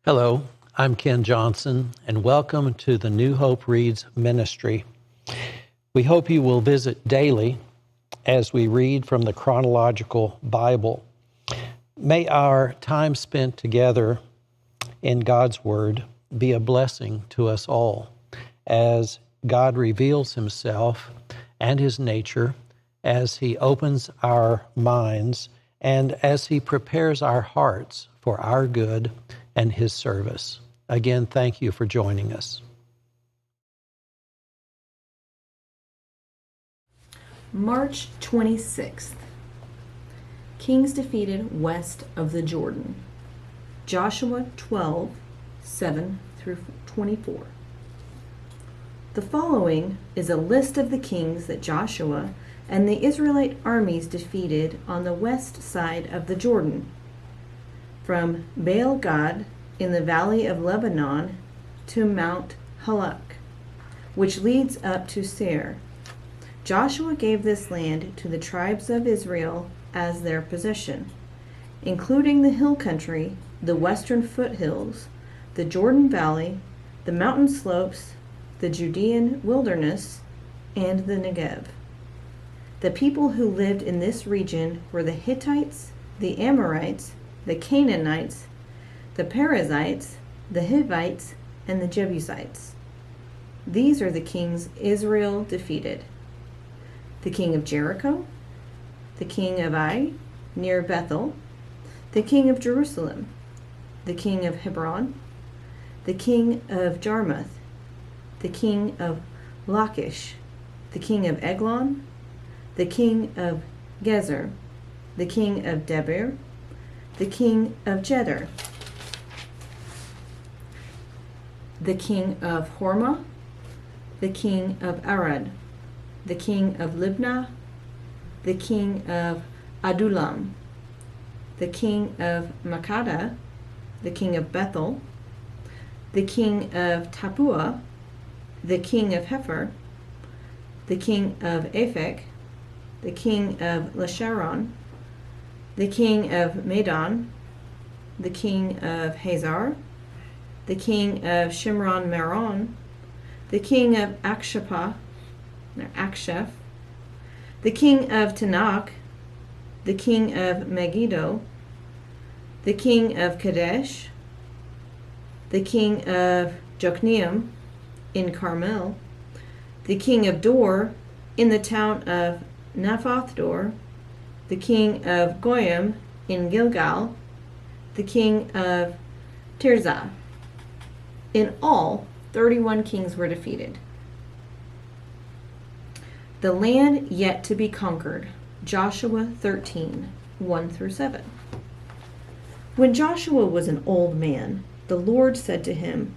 Hello, I'm Ken Johnson, and welcome to the New Hope Reads ministry. We hope you will visit daily as we read from the Chronological Bible. May our time spent together in God's Word be a blessing to us all as God reveals Himself and His nature, as He opens our minds, and as He prepares our hearts for our good and His service. Again, thank you for joining us. March 26th. Kings defeated west of the Jordan. Joshua 12, 7 through 24. The following is a list of the kings that Joshua and the Israelite armies defeated on the west side of the Jordan, from Baal Gad in the valley of Lebanon to Mount Halak, which leads up to Seir. Joshua gave this land to the tribes of Israel as their possession, including the hill country, the western foothills, the Jordan Valley, the mountain slopes, the Judean wilderness, and the Negev. The people who lived in this region were the Hittites, the Amorites, the Canaanites, the Perizzites, the Hivites, and the Jebusites. These are the kings Israel defeated: the king of Jericho, the king of Ai near Bethel, the king of Jerusalem, the king of Hebron, the king of Jarmuth, the king of Lachish, the king of Eglon, the king of Gezer, the king of Debir, the king of Jeder, the king of Hormah, the king of Arad, the king of Libnah, the king of Adullam, the king of Makkadah, the king of Bethel, the king of Tappuah, the king of Hepher, the king of Aphek, the king of Lasharon, the king of Madon, the king of Hazar, the king of Shimron Meron, the king of Aksheph, the king of Tanakh, the king of Megiddo, the king of Kadesh, the king of Jokneam in Carmel, the king of Dor in the town of Naphoth Dor, the king of Goyim in Gilgal, the king of Tirzah. In all, 31 kings were defeated. The land yet to be conquered. Joshua 13, 1 through 7. When Joshua was an old man, the Lord said to him,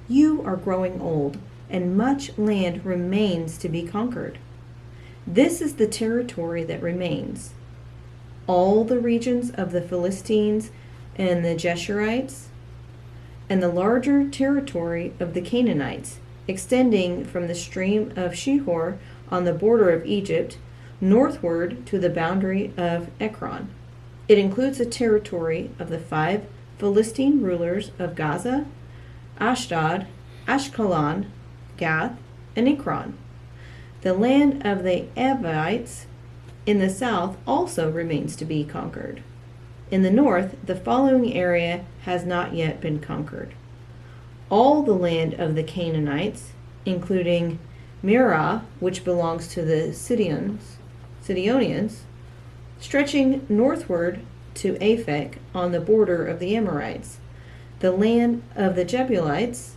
"You are growing old, and much land remains to be conquered. This is the territory that remains: all the regions of the Philistines and the Geshurites, and the larger territory of the Canaanites, extending from the stream of Shihor on the border of Egypt northward to the boundary of Ekron. It includes the territory of the 5 Philistine rulers of Gaza, Ashdod, Ashkelon, Gath, and Ekron. The land of the Avites in the south also remains to be conquered. In the north, the following area has not yet been conquered: all the land of the Canaanites, including Mearah, which belongs to the Sidonians, stretching northward to Aphek on the border of the Amorites, the land of the Jebusites,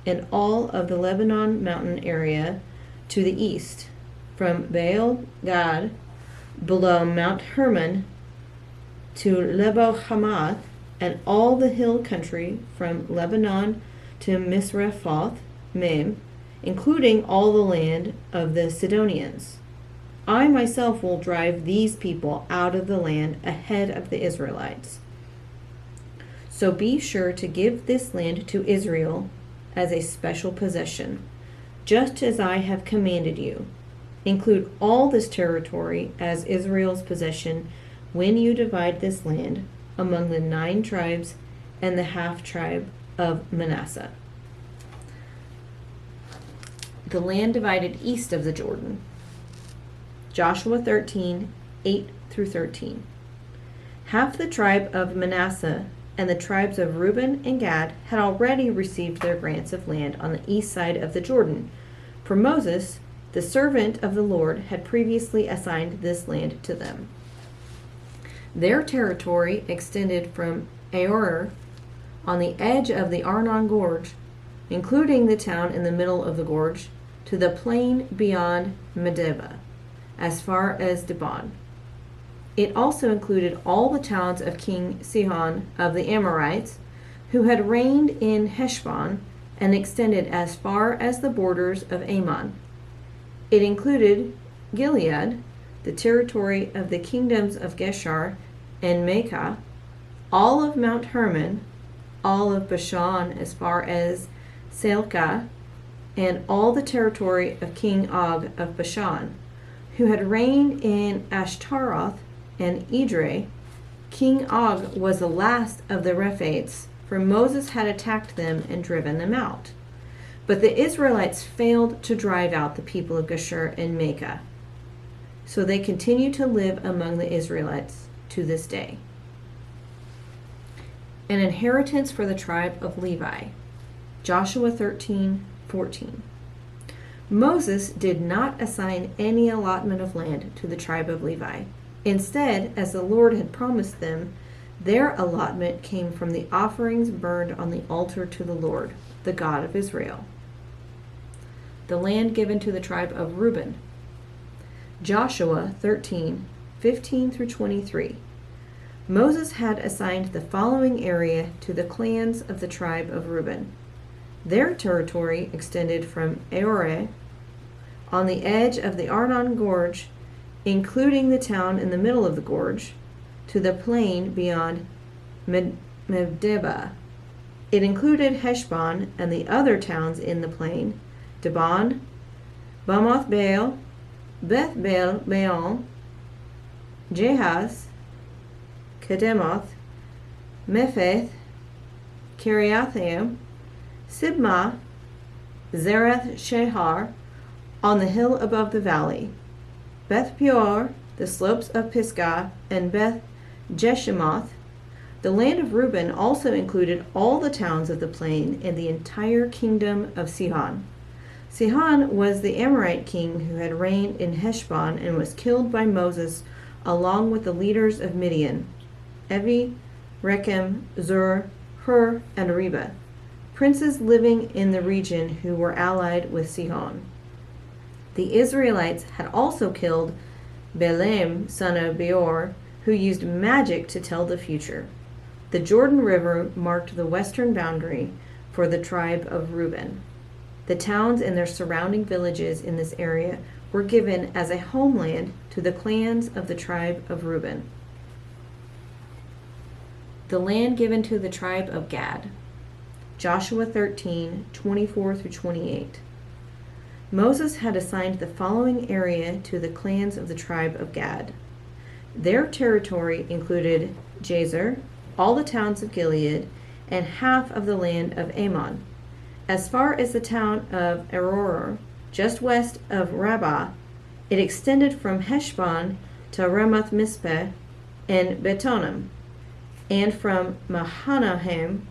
and all of the Lebanon mountain area to the east, from Baal Gad below Mount Hermon to Lebo Hamath, and all the hill country from Lebanon to Misrephoth Maim, including all the land of the Sidonians. I myself will drive these people out of the land ahead of the Israelites. So be sure to give this land to Israel as a special possession, just as I have commanded you. Include all this territory as Israel's possession when you divide this land among the 9 tribes and the half-tribe of Manasseh. The land divided east of the Jordan. Joshua 13, 8 through 13. Half the tribe of Manasseh and the tribes of Reuben and Gad had already received their grants of land on the east side of the Jordan, for Moses, the servant of the Lord, had previously assigned this land to them. Their territory extended from Aroer on the edge of the Arnon Gorge, including the town in the middle of the gorge, to the plain beyond Medeba, as far as Dibon. It also included all the towns of King Sihon of the Amorites, who had reigned in Heshbon, and extended as far as the borders of Ammon. It included Gilead, the territory of the kingdoms of Geshur and Maacah, all of Mount Hermon, all of Bashan as far as Salcah, and all the territory of King Og of Bashan, who had reigned in Ashtaroth and Edrei. King Og was the last of the Rephaites, for Moses had attacked them and driven them out. But the Israelites failed to drive out the people of Geshur and Maacah, so they continue to live among the Israelites to this day. An inheritance for the tribe of Levi. Joshua 13, 14. Moses did not assign any allotment of land to the tribe of Levi. Instead, as the Lord had promised them, their allotment came from the offerings burned on the altar to the Lord, the God of Israel. The land given to the tribe of Reuben. Joshua 13, 15 through 23. Moses had assigned the following area to the clans of the tribe of Reuben. Their territory extended from Aroer on the edge of the Arnon Gorge, including the town in the middle of the gorge, to the plain beyond Medeba. It included Heshbon and the other towns in the plain, Dibon, Bamoth Baal, Beth Baal Meon, Jahaz, Kedemoth, Mepheth, Kiriathaim, Sibmah, Zerath Shehar, on the hill above the valley, Beth Peor, the slopes of Pisgah, and Beth Jeshimoth. The land of Reuben also included all the towns of the plain and the entire kingdom of Sihon. Sihon was the Amorite king who had reigned in Heshbon and was killed by Moses along with the leaders of Midian, Evi, Rechem, Zur, Hur, and Reba, princes living in the region who were allied with Sihon. The Israelites had also killed Balaam, son of Beor, who used magic to tell the future. The Jordan River marked the western boundary for the tribe of Reuben. The towns and their surrounding villages in this area were given as a homeland to the clans of the tribe of Reuben. The land given to the tribe of Gad. Joshua 13, 24 through 28. Moses had assigned the following area to the clans of the tribe of Gad. Their territory included Jazer, all the towns of Gilead, and half of the land of Ammon. As far as the town of Aroer, just west of Rabbah, it extended from Heshbon to Ramoth Mizpeh and Betonim, and from Mahanaim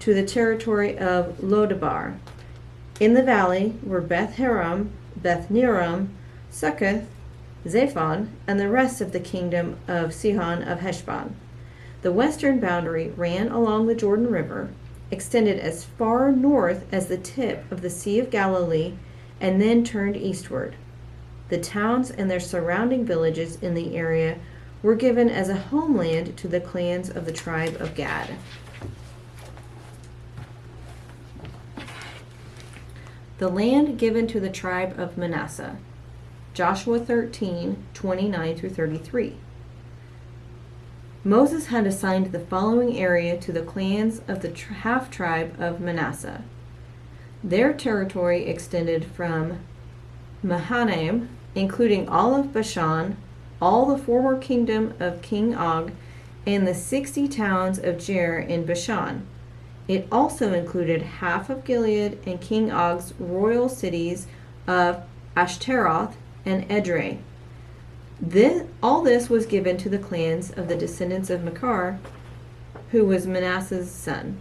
to the territory of Lodabar. In the valley were Beth Haram, Beth Niram, Succoth, Zaphon, and the rest of the kingdom of Sihon of Heshbon. The western boundary ran along the Jordan River, extended as far north as the tip of the Sea of Galilee, and then turned eastward. The towns and their surrounding villages in the area were given as a homeland to the clans of the tribe of Gad. The land given to the tribe of Manasseh. Joshua 13, 29 through 33. Moses had assigned the following area to the clans of the half-tribe of Manasseh. Their territory extended from Mahanaim, including all of Bashan, all the former kingdom of King Og, and the 60 towns of Jair in Bashan. It also included half of Gilead and King Og's royal cities of Ashtaroth and Edrei. All this was given to the clans of the descendants of Machir, who was Manasseh's son.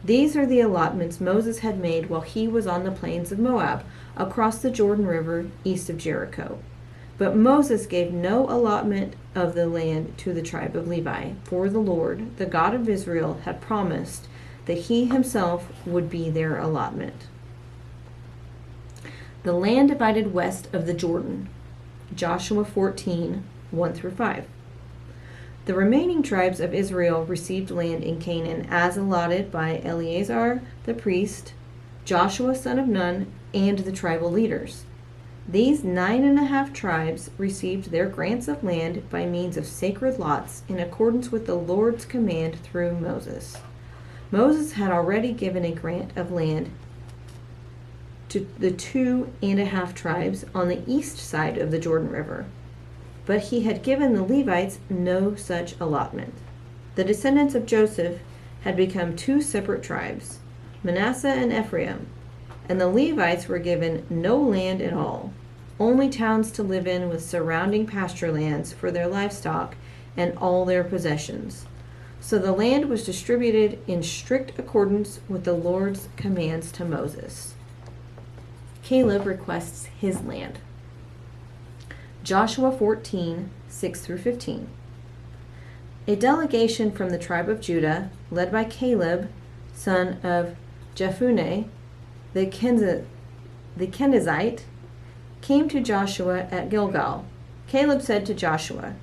These are the allotments Moses had made while he was on the plains of Moab, across the Jordan River east of Jericho. But Moses gave no allotment of the land to the tribe of Levi, for the Lord, the God of Israel, had promised that he himself would be their allotment. The land divided west of the Jordan. Joshua 14, 1-5. The remaining tribes of Israel received land in Canaan as allotted by Eleazar the priest, Joshua son of Nun, and the tribal leaders. These 9.5 tribes received their grants of land by means of sacred lots in accordance with the Lord's command through Moses. Moses had already given a grant of land to the 2.5 tribes on the east side of the Jordan River, but he had given the Levites no such allotment. The descendants of Joseph had become 2 separate tribes, Manasseh and Ephraim, and the Levites were given no land at all, only towns to live in with surrounding pasture lands for their livestock and all their possessions. So the land was distributed in strict accordance with the Lord's commands to Moses. Caleb requests his land. Joshua 14, 6-15. A delegation from the tribe of Judah, led by Caleb, son of Jephunneh, the Kenizzite, came to Joshua at Gilgal. Caleb said to Joshua,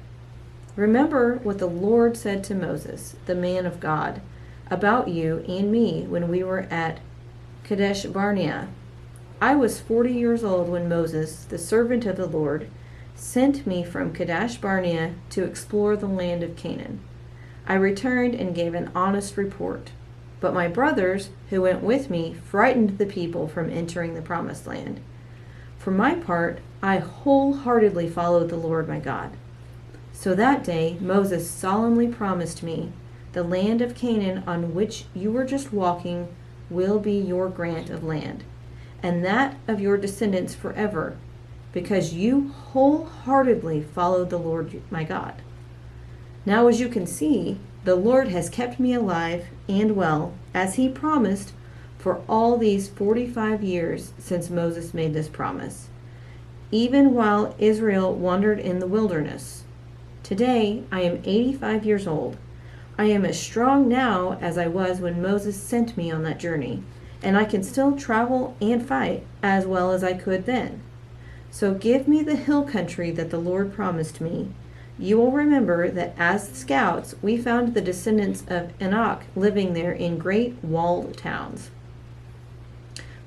"Remember what the Lord said to Moses, the man of God, about you and me when we were at Kadesh Barnea. I was 40 years old when Moses, the servant of the Lord, sent me from Kadesh Barnea to explore the land of Canaan. I returned and gave an honest report, but my brothers who went with me frightened the people from entering the promised land. For my part, I wholeheartedly followed the Lord my God. So that day Moses solemnly promised me, the land of Canaan on which you were just walking will be your grant of land, and that of your descendants forever, because you wholeheartedly followed the Lord my God. Now, as you can see, the Lord has kept me alive and well, as he promised, for all these 45 years since Moses made this promise, even while Israel wandered in the wilderness. Today, I am 85 years old. I am as strong now as I was when Moses sent me on that journey, and I can still travel and fight as well as I could then. So give me the hill country that the Lord promised me. You will remember that as scouts, we found the descendants of Anak living there in great walled towns.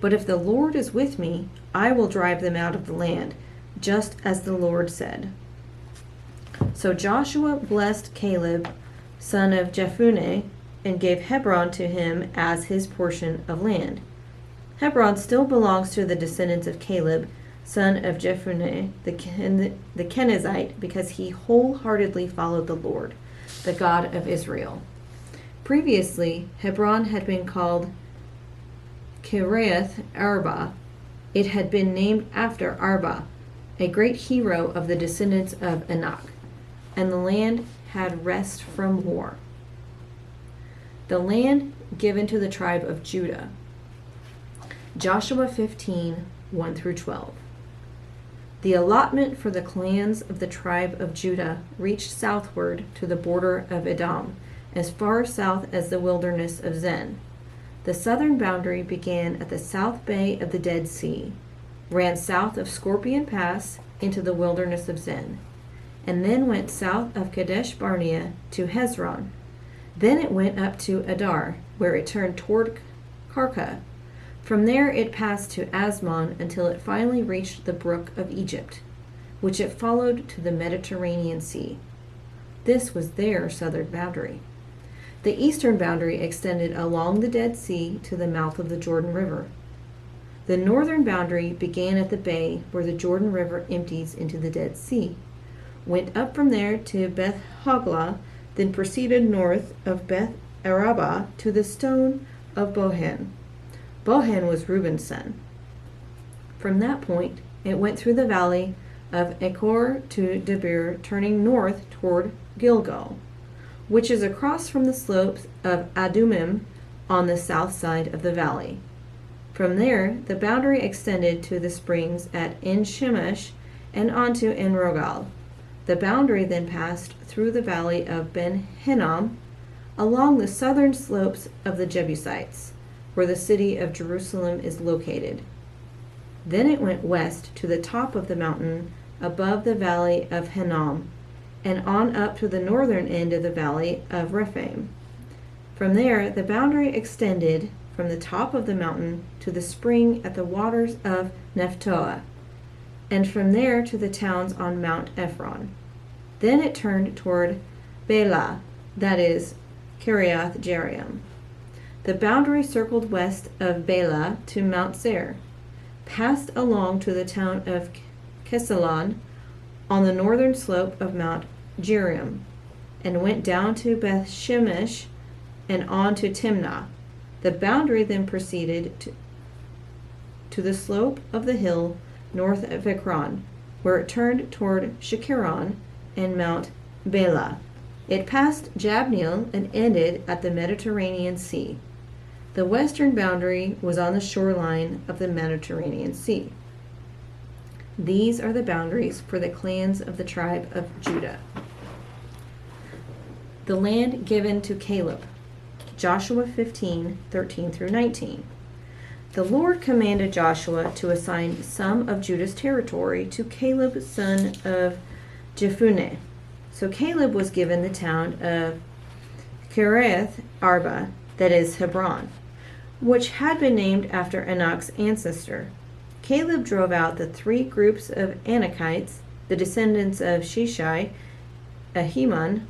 But if the Lord is with me, I will drive them out of the land, just as the Lord said." So Joshua blessed Caleb, son of Jephunneh, and gave Hebron to him as his portion of land. Hebron still belongs to the descendants of Caleb, son of Jephunneh, the Kenizzite, because he wholeheartedly followed the Lord, the God of Israel. Previously, Hebron had been called Kiriath Arba. It had been named after Arba, a great hero of the descendants of Anak, and the land had rest from war. The land given to the tribe of Judah. Joshua 15, 1-12. The allotment for the clans of the tribe of Judah reached southward to the border of Edom, as far south as the wilderness of Zin. The southern boundary began at the south bay of the Dead Sea, ran south of Scorpion Pass into the wilderness of Zin, and then went south of Kadesh Barnea to Hezron. Then it went up to Adar, where it turned toward Karka. From there it passed to Asmon until it finally reached the brook of Egypt, which it followed to the Mediterranean Sea. This was their southern boundary. The eastern boundary extended along the Dead Sea to the mouth of the Jordan River. The northern boundary began at the bay where the Jordan River empties into the Dead Sea, went up from there to Beth Hoglah, then proceeded north of Beth Arabah to the stone of Bohan. Bohan was Reuben's son. From that point, it went through the valley of Achor to Debir, turning north toward Gilgal, which is across from the slopes of Adumim on the south side of the valley. From there, the boundary extended to the springs at En-Shemesh and onto En-Rogal. The boundary then passed through the valley of Ben-Hinnom along the southern slopes of the Jebusites, where the city of Jerusalem is located. Then it went west to the top of the mountain above the valley of Hinnom and on up to the northern end of the valley of Rephaim. From there, the boundary extended from the top of the mountain to the spring at the waters of Nephtoah, and from there to the towns on Mount Ephron. Then it turned toward Bela, that is, Kiriath Jearim. The boundary circled west of Bela to Mount Seir, passed along to the town of Kesalon on the northern slope of Mount Jearim, and went down to Beth Shemesh and on to Timnah. The boundary then proceeded to the slope of the hill north of Ekron, where it turned toward Shikkeron and Mount Bela. It passed Jabneel and ended at the Mediterranean Sea. The western boundary was on the shoreline of the Mediterranean Sea. These are the boundaries for the clans of the tribe of Judah. The land given to Caleb. Joshua 15:13 through 19. The Lord commanded Joshua to assign some of Judah's territory to Caleb, son of Jephunneh. So Caleb was given the town of Kiriath Arba, that is Hebron, which had been named after Anak's ancestor. Caleb drove out the three groups of Anakites, the descendants of Sheshai, Ahiman,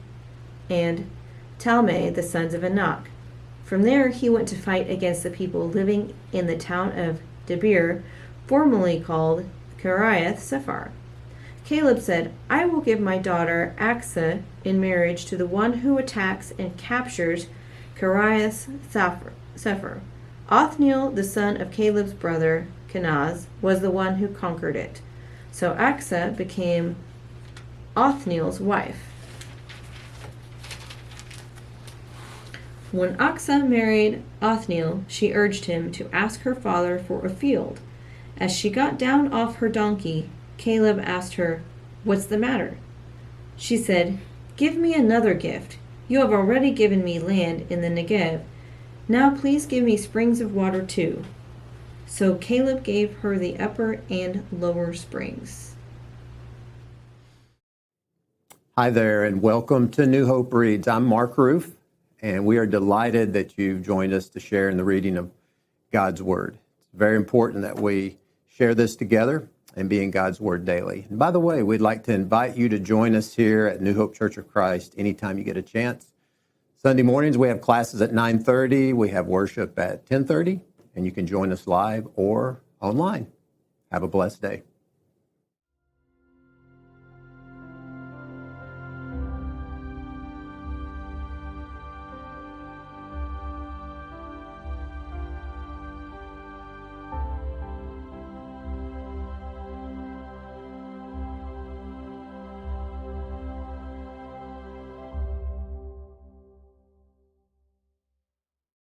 and Talmai, the sons of Anak. From there he went to fight against the people living in the town of Debir, formerly called Kiriath Sephar. Caleb said, I will give my daughter Aksa in marriage to the one who attacks and captures Kiriath Sephar. Othniel, the son of Caleb's brother Kenaz, was the one who conquered it. So Aksa became Othniel's wife. When Aksa married Othniel, she urged him to ask her father for a field. As she got down off her donkey, Caleb asked her, What's the matter? She said, Give me another gift. You have already given me land in the Negev. Now please give me springs of water too. So Caleb gave her the upper and lower springs. Hi there, and welcome to New Hope Reads. I'm Mark Ruff, and we are delighted that you've joined us to share in the reading of God's Word. It's very important that we share this together and be in God's Word daily. And by the way, we'd like to invite you to join us here at New Hope Church of Christ anytime you get a chance. Sunday mornings, we have classes at 9:30. We have worship at 10:30, and you can join us live or online. Have a blessed day.